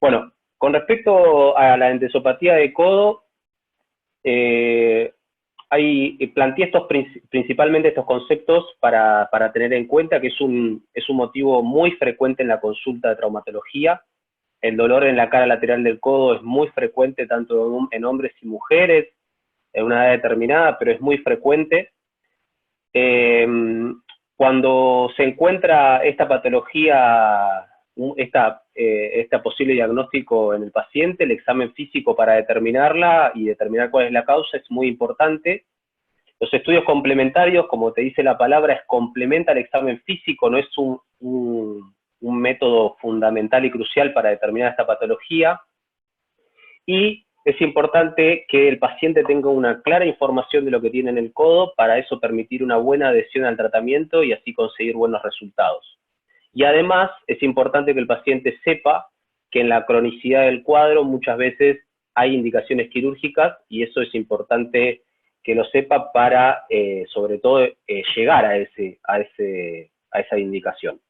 Bueno, con respecto a la endosopatía de codo, eh, planteé principalmente estos conceptos para tener en cuenta que es un motivo muy frecuente en la consulta de traumatología. El dolor en la cara lateral del codo es muy frecuente tanto en hombres y mujeres en una edad determinada, pero es muy frecuente. Eh, Cuando se encuentra esta patología, esta posible diagnóstico en el paciente, el examen físico para determinarla y determinar cuál es la causa es muy importante. Los estudios complementarios, como te dice la palabra, es complementa el examen físico, no es un método fundamental y crucial para determinar esta patología. Y es importante que el paciente tenga una clara información de lo que tiene en el codo, para eso permitir una buena adhesión al tratamiento y así conseguir buenos resultados. Y además es importante que el paciente sepa que en la cronicidad del cuadro muchas veces hay indicaciones quirúrgicas y eso es importante que lo sepa para, sobre todo, llegar a esa indicación.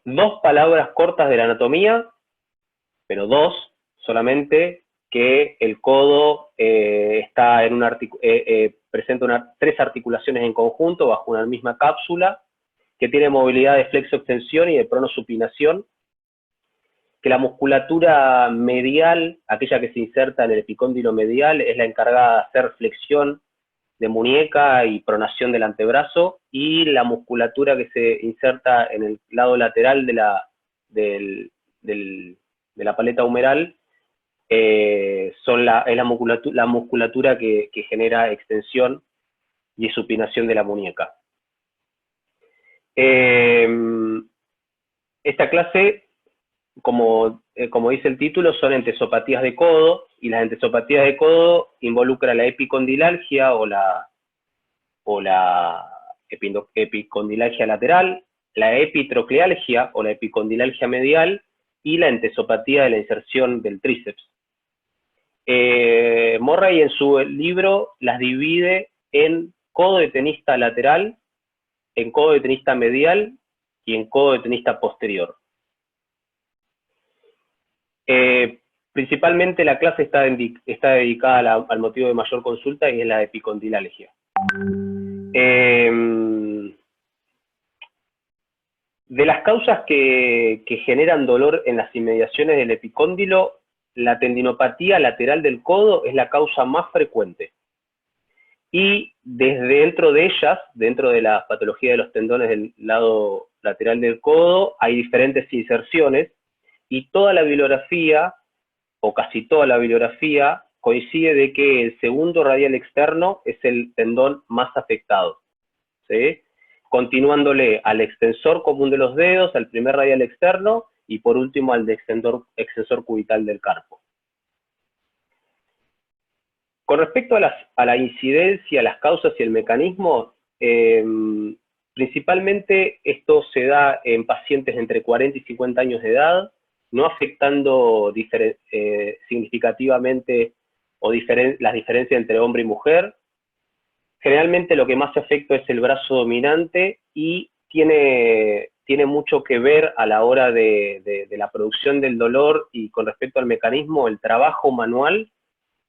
Dos palabras cortas de la anatomía, pero dos solamente, que el codo está en presenta tres articulaciones en conjunto bajo una misma cápsula, que tiene movilidad de flexo-extensión y de pronosupinación, que la musculatura medial, aquella que se inserta en el epicóndilo medial, es la encargada de hacer flexión de muñeca y pronación del antebrazo, y la musculatura que se inserta en el lado lateral de la paleta humeral es la musculatura que genera extensión y supinación de la muñeca. Esta clase, como dice el título, son entesopatías de codo, y las entesopatías de codo involucran la epicondilalgia o la epicondilalgia lateral, la epitroclealgia o la epicondilalgia medial y la entesopatía de la inserción del tríceps. Murray en su libro las divide en codo de tenista lateral, en codo de tenista medial y en codo de tenista posterior. Principalmente la clase está dedicada al motivo de mayor consulta, y es la epicondilalgia. De las causas que generan dolor en las inmediaciones del epicóndilo, la tendinopatía lateral del codo es la causa más frecuente. Y desde dentro de ellas, dentro de la patología de los tendones del lado lateral del codo, hay diferentes inserciones, y toda la bibliografía, o casi toda la bibliografía, coincide de que el segundo radial externo es el tendón más afectado, ¿sí? Continuándole al extensor común de los dedos, al primer radial externo, y por último al extensor cubital del carpo. Con respecto a la incidencia, las causas y el mecanismo, principalmente esto se da en pacientes entre 40 y 50 años de edad, no afectando significativamente las diferencias entre hombre y mujer. Generalmente lo que más afecta es el brazo dominante, y tiene mucho que ver a la hora de la producción del dolor, y con respecto al mecanismo, el trabajo manual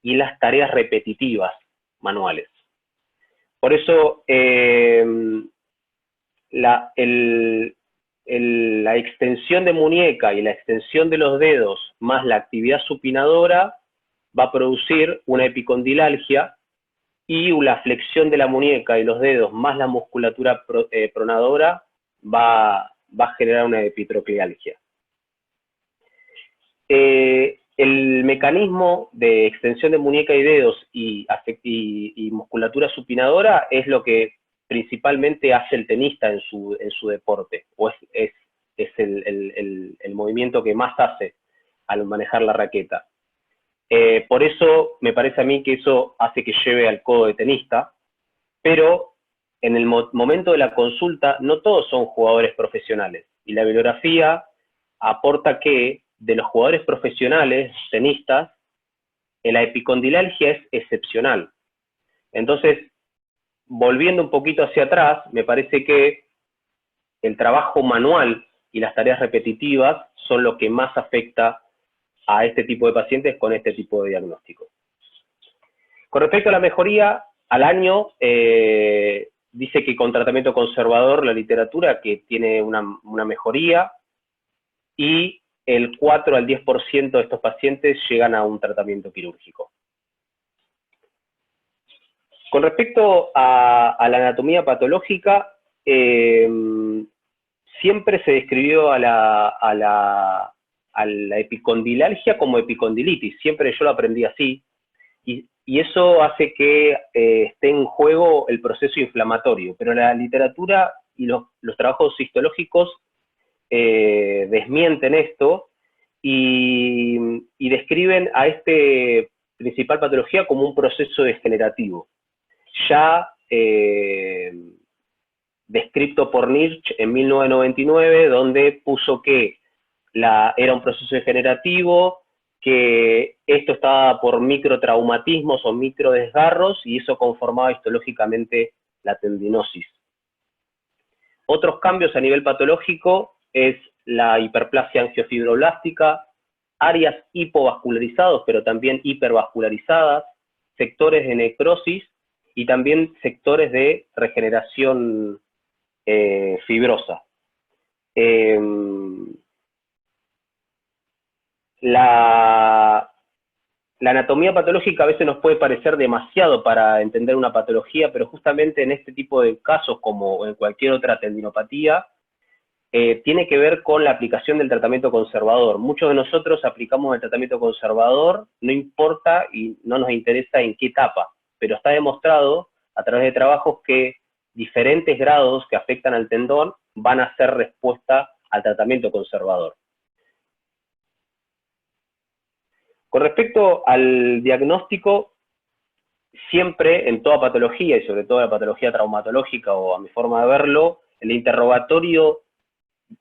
y las tareas repetitivas manuales. Por eso la extensión de muñeca y la extensión de los dedos más la actividad supinadora va a producir una epicondilalgia, y la flexión de la muñeca y los dedos más la musculatura pronadora va a generar una epitroclealgia. El mecanismo de extensión de muñeca y dedos y musculatura supinadora es lo que principalmente hace el tenista en su deporte, o es el movimiento que más hace al manejar la raqueta. Por eso me parece a mí que eso hace que lleve al codo de tenista, pero en el momento de la consulta no todos son jugadores profesionales, y la bibliografía aporta que de los jugadores profesionales, tenistas, la epicondilalgia es excepcional. Entonces, volviendo un poquito hacia atrás, me parece que el trabajo manual y las tareas repetitivas son lo que más afecta a este tipo de pacientes con este tipo de diagnóstico. Con respecto a la mejoría, al año, dice que con tratamiento conservador la literatura que tiene una mejoría, y el 4 al 10% de estos pacientes llegan a un tratamiento quirúrgico. Con respecto a la anatomía patológica, siempre se describió a la epicondilalgia como epicondilitis, siempre yo lo aprendí así, y eso hace que esté en juego el proceso inflamatorio, pero la literatura y los trabajos histológicos desmienten esto y describen a este principal patología como un proceso degenerativo, ya descrito por Nirsch en 1999, donde puso que era un proceso degenerativo, que esto estaba por microtraumatismos o microdesgarros, y eso conformaba histológicamente la tendinosis. Otros cambios a nivel patológico es la hiperplasia angiofibroblástica, áreas hipovascularizadas, pero también hipervascularizadas, sectores de necrosis y también sectores de regeneración fibrosa. La anatomía patológica a veces nos puede parecer demasiado para entender una patología, pero justamente en este tipo de casos, como en cualquier otra tendinopatía, tiene que ver con la aplicación del tratamiento conservador. Muchos de nosotros aplicamos el tratamiento conservador, no importa y no nos interesa en qué etapa, pero está demostrado a través de trabajos que diferentes grados que afectan al tendón van a hacer respuesta al tratamiento conservador. Con respecto al diagnóstico, siempre en toda patología, y sobre todo la patología traumatológica, o a mi forma de verlo, el interrogatorio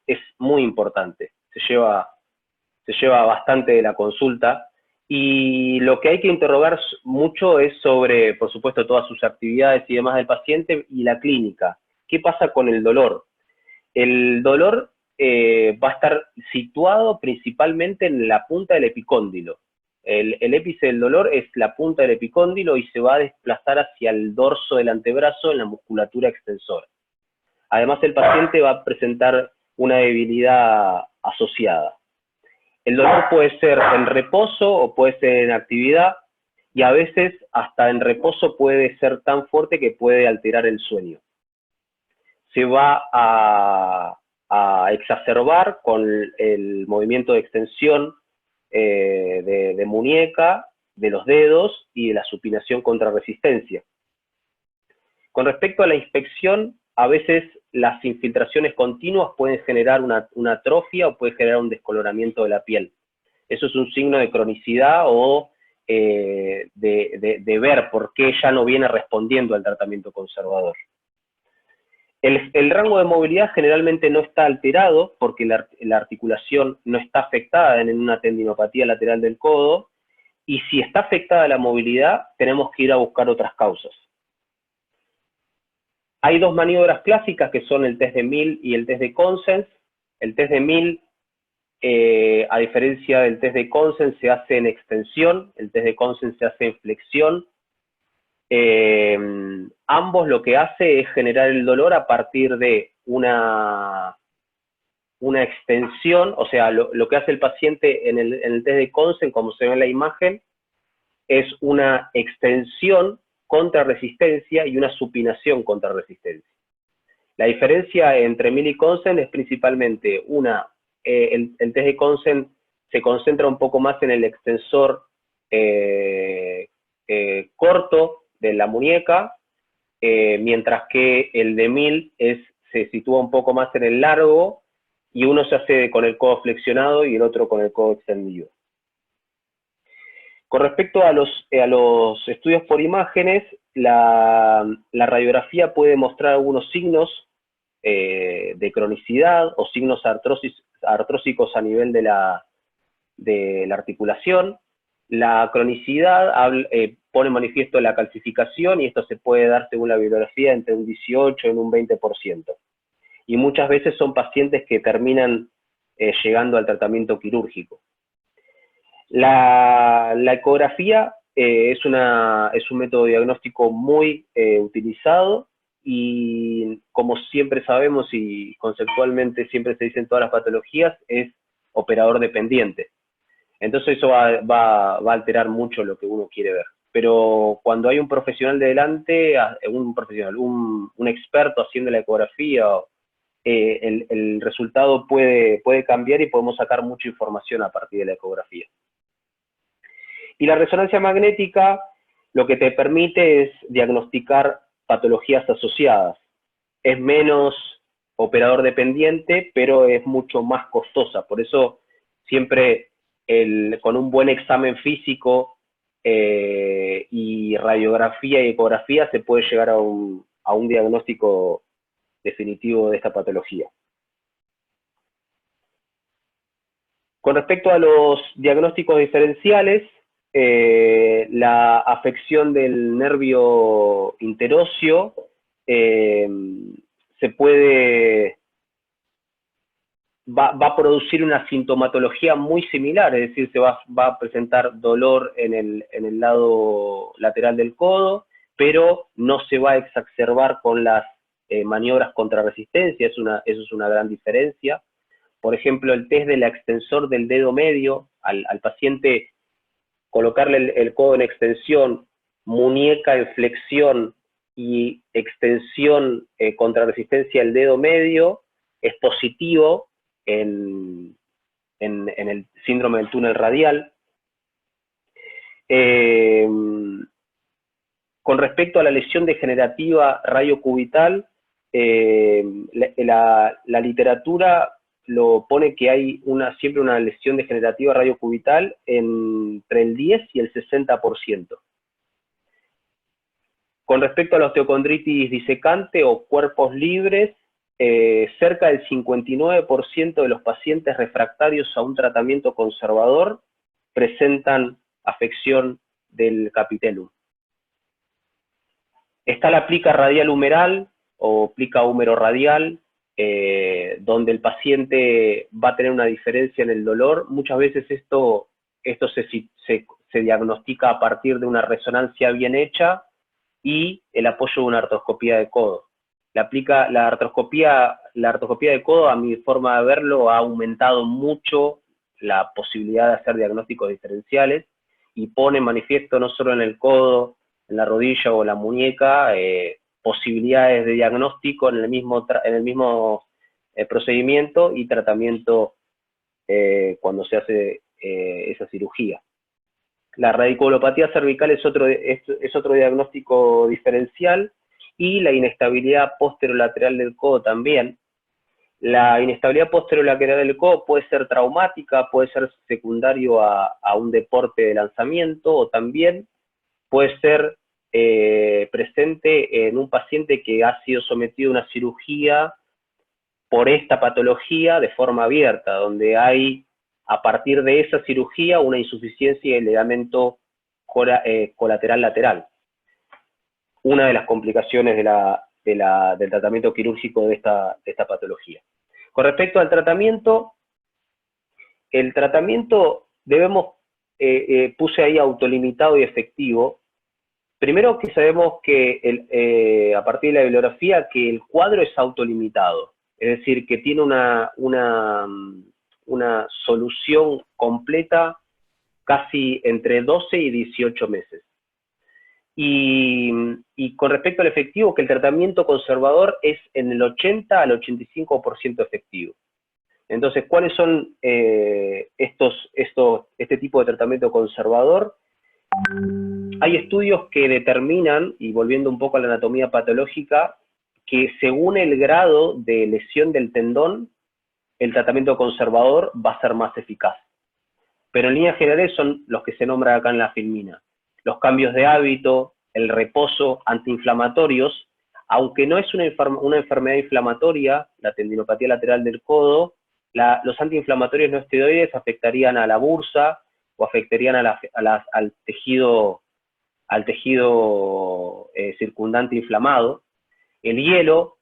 es muy importante, se lleva bastante de la consulta, y lo que hay que interrogar mucho es sobre, por supuesto, todas sus actividades y demás del paciente y la clínica. ¿Qué pasa con el dolor? El dolor va a estar situado principalmente en la punta del epicóndilo. El épice del dolor es la punta del epicóndilo y se va a desplazar hacia el dorso del antebrazo en la musculatura extensora. Además, el paciente va a presentar una debilidad asociada. El dolor puede ser en reposo o puede ser en actividad, y a veces hasta en reposo puede ser tan fuerte que puede alterar el sueño. Se va a exacerbar con el movimiento de extensión de muñeca, de los dedos y de la supinación contra resistencia. Con respecto a la inspección, a veces las infiltraciones continuas pueden generar una atrofia o puede generar un descoloramiento de la piel. Eso es un signo de cronicidad o de ver por qué ya no viene respondiendo al tratamiento conservador. El rango de movilidad generalmente no está alterado porque la articulación no está afectada en una tendinopatía lateral del codo, y si está afectada la movilidad, tenemos que ir a buscar otras causas. Hay dos maniobras clásicas que son el test de Mill y el test de Consens. El test de Mill, a diferencia del test de Consens, se hace en extensión, el test de Consens se hace en flexión. Ambos lo que hace es generar el dolor a partir de una extensión, o sea, lo que hace el paciente en el test de Consens, como se ve en la imagen, es una extensión contra resistencia y una supinación contra resistencia. La diferencia entre Mill y Consens es principalmente el test de Consens se concentra un poco más en el extensor corto de la muñeca, mientras que el de Mill se sitúa un poco más en el largo, y uno se hace con el codo flexionado y el otro con el codo extendido. Con respecto a los estudios por imágenes, la radiografía puede mostrar algunos signos de cronicidad o signos artrósicos a nivel de la articulación. La cronicidad pone en manifiesto la calcificación, y esto se puede dar según la bibliografía entre un 18 y un 20%. y muchas veces son pacientes que terminan llegando al tratamiento quirúrgico. La ecografía es un método diagnóstico muy utilizado y, como siempre sabemos y conceptualmente siempre se dice en todas las patologías, es operador dependiente. Entonces eso va a alterar mucho lo que uno quiere ver. Pero cuando hay un profesional de delante, un experto haciendo la ecografía, el resultado puede cambiar y podemos sacar mucha información a partir de la ecografía. Y la resonancia magnética lo que te permite es diagnosticar patologías asociadas. Es menos operador dependiente, pero es mucho más costosa. Por eso siempre con un buen examen físico y radiografía y ecografía se puede llegar a un diagnóstico definitivo de esta patología. Con respecto a los diagnósticos diferenciales, la afección del nervio interóseo va a producir una sintomatología muy similar, es decir, se va a presentar dolor en el lado lateral del codo, pero no se va a exacerbar con las maniobras contra resistencia, eso es una gran diferencia. Por ejemplo, el test del extensor del dedo medio, al paciente colocarle el codo en extensión, muñeca en flexión y extensión contra resistencia del dedo medio, es positivo en el síndrome del túnel radial. Con respecto a la lesión degenerativa radiocubital, la literatura lo pone que hay siempre una lesión degenerativa radiocubital entre el 10 y el 60%. Con respecto a la osteocondritis disecante o cuerpos libres, cerca del 59% de los pacientes refractarios a un tratamiento conservador presentan afección del capitellum. Está la plica radial humeral o plica húmero-radial, donde el paciente va a tener una diferencia en el dolor. Muchas veces esto se diagnostica a partir de una resonancia bien hecha y el apoyo de una artroscopía de codo. La artroscopía de codo, a mi forma de verlo, ha aumentado mucho la posibilidad de hacer diagnósticos diferenciales y pone en manifiesto no solo en el codo, en la rodilla o la muñeca, posibilidades de diagnóstico en el mismo procedimiento y tratamiento cuando se hace esa cirugía. La radiculopatía cervical es otro diagnóstico diferencial, y la inestabilidad posterolateral del codo también. La inestabilidad posterolateral del codo puede ser traumática, puede ser secundario a un deporte de lanzamiento, o también puede ser presente en un paciente que ha sido sometido a una cirugía por esta patología de forma abierta, donde hay, a partir de esa cirugía, una insuficiencia del ligamento colateral lateral. Una de las complicaciones del tratamiento quirúrgico de esta patología. Con respecto al tratamiento, puse ahí autolimitado y efectivo. Primero que sabemos que a partir de la bibliografía que el cuadro es autolimitado, es decir, que tiene una solución completa casi entre 12 y 18 meses. Y con respecto al efectivo, que el tratamiento conservador es en el 80 al 85% efectivo. Entonces, ¿cuáles son este tipo de tratamiento conservador? Hay estudios que determinan, y volviendo un poco a la anatomía patológica, que según el grado de lesión del tendón, el tratamiento conservador va a ser más eficaz. Pero en líneas generales son los que se nombran acá en la filmina. Los cambios de hábito, el reposo, antiinflamatorios, aunque no es una enfermedad inflamatoria, la tendinopatía lateral del codo, los antiinflamatorios no esteroides afectarían a la bursa o afectarían al tejido circundante inflamado. El hielo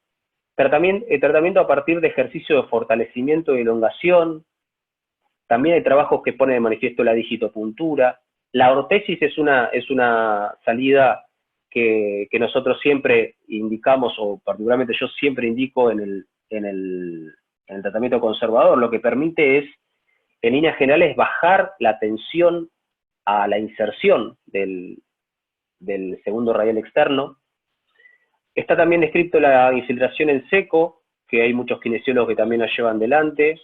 Tratamiento a partir de ejercicio de fortalecimiento y elongación. También hay trabajos que ponen de manifiesto la digitopuntura. La ortesis es una salida que nosotros siempre indicamos, o particularmente yo siempre indico en el tratamiento conservador. Lo que permite es, en líneas generales, bajar la tensión a la inserción del segundo radial externo. Está también descrito la infiltración en seco, que hay muchos kinesiólogos que también la llevan delante.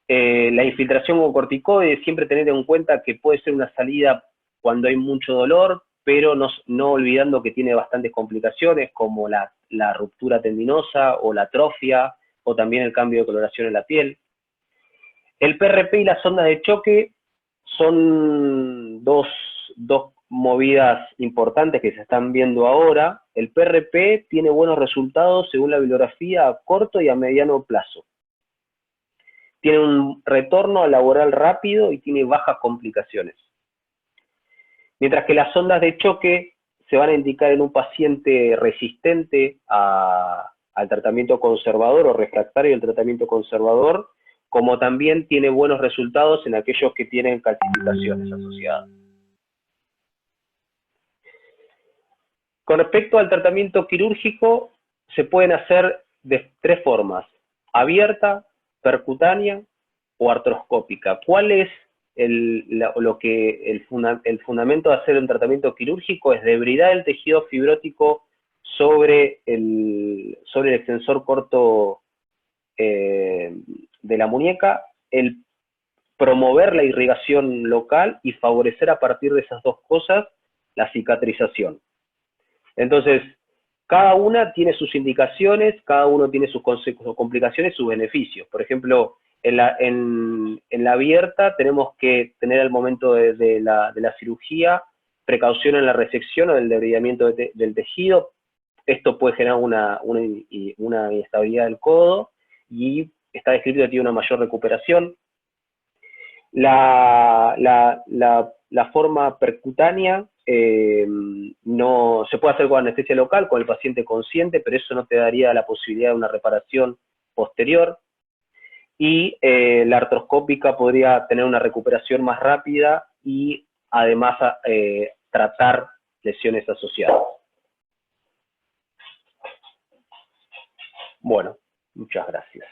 La infiltración con corticoides, siempre tener en cuenta que puede ser una salida cuando hay mucho dolor, pero no olvidando que tiene bastantes complicaciones, como la ruptura tendinosa o la atrofia, o también el cambio de coloración en la piel. El PRP y las ondas de choque son dos movidas importantes que se están viendo ahora. El PRP tiene buenos resultados según la bibliografía a corto y a mediano plazo. Tiene un retorno laboral rápido y tiene bajas complicaciones. Mientras que las ondas de choque se van a indicar en un paciente resistente al tratamiento conservador o refractario al tratamiento conservador, como también tiene buenos resultados en aquellos que tienen calcificaciones asociadas. Con respecto al tratamiento quirúrgico, se pueden hacer de 3 formas: abierta, percutánea o artroscópica. ¿Cuál es el fundamento de hacer un tratamiento quirúrgico? Es debridar el tejido fibrótico sobre el extensor corto de la muñeca, el promover la irrigación local y favorecer a partir de esas dos cosas la cicatrización. Entonces, cada una tiene sus indicaciones, cada uno tiene sus complicaciones, sus beneficios. Por ejemplo, en la abierta tenemos que tener al momento de la cirugía precaución en la resección o del debridamiento del tejido. Esto puede generar una inestabilidad del codo y está descrito que tiene una mayor recuperación. La forma percutánea no se puede hacer con anestesia local, con el paciente consciente, pero eso no te daría la posibilidad de una reparación posterior. Y la artroscópica podría tener una recuperación más rápida y además tratar lesiones asociadas. Bueno, muchas gracias.